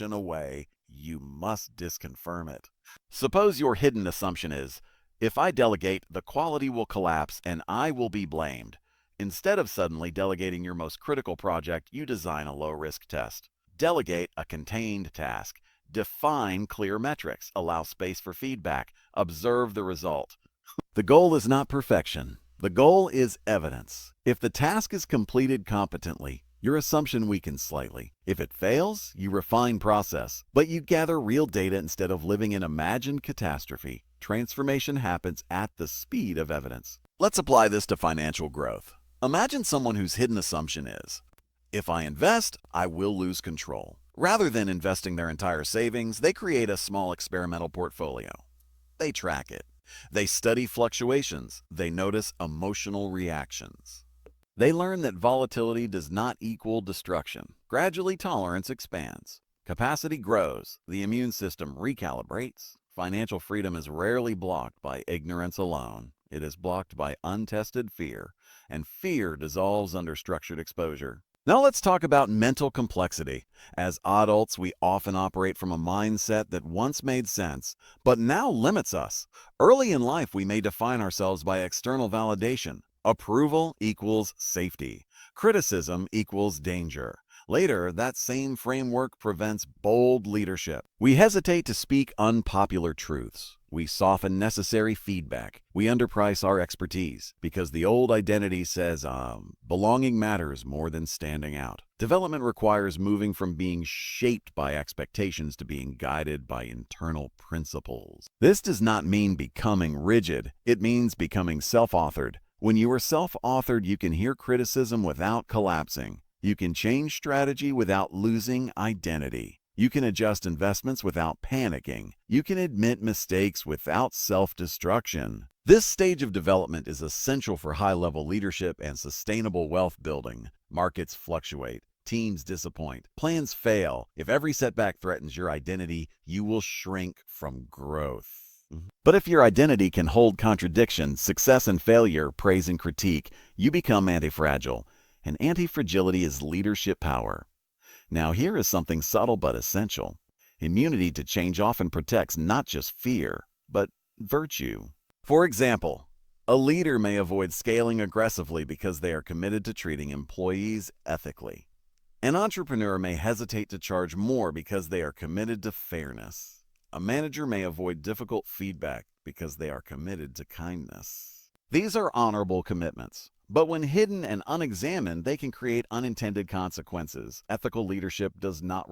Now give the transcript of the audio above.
away, you must disconfirm it. Suppose your hidden assumption is, if I delegate, the quality will collapse and I will be blamed. Instead of suddenly delegating your most critical project, you design a low-risk test. Delegate a contained task. Define clear metrics. Allow space for feedback. Observe the result. The goal is not perfection. The goal is evidence. If the task is completed competently, your assumption weakens slightly. If it fails, you refine process, but you gather real data instead of living in imagined catastrophe. Transformation happens at the speed of evidence. Let's apply this to financial growth. Imagine someone whose hidden assumption is, if I invest, I will lose control. Rather than investing their entire savings, they create a small experimental portfolio. They track it. They study fluctuations. They notice emotional reactions. They learn that volatility does not equal destruction. Gradually, tolerance expands. Capacity grows. The immune system recalibrates. Financial freedom is rarely blocked by ignorance alone. It is blocked by untested fear, and fear dissolves under structured exposure. Now let's talk about mental complexity. As adults, we often operate from a mindset that once made sense, but now limits us. Early in life, we may define ourselves by external validation. Approval equals safety. Criticism equals danger. Later, that same framework prevents bold leadership. We hesitate to speak unpopular truths. We soften necessary feedback. We underprice our expertise because the old identity says, belonging matters more than standing out. Development requires moving from being shaped by expectations to being guided by internal principles. This does not mean becoming rigid. It means becoming self-authored. When you are self-authored, you can hear criticism without collapsing. You can change strategy without losing identity. You can adjust investments without panicking. You can admit mistakes without self-destruction. This stage of development is essential for high-level leadership and sustainable wealth building. Markets fluctuate. Teams disappoint. Plans fail. If every setback threatens your identity, you will shrink from growth. But if your identity can hold contradiction, success and failure, praise and critique, you become antifragile. And anti-fragility is leadership power. Now here is something subtle but essential. Immunity to change often protects not just fear, but virtue. For example, a leader may avoid scaling aggressively because they are committed to treating employees ethically. An entrepreneur may hesitate to charge more because they are committed to fairness. A manager may avoid difficult feedback because they are committed to kindness. These are honorable commitments, but when hidden and unexamined, they can create unintended consequences. Ethical leadership does not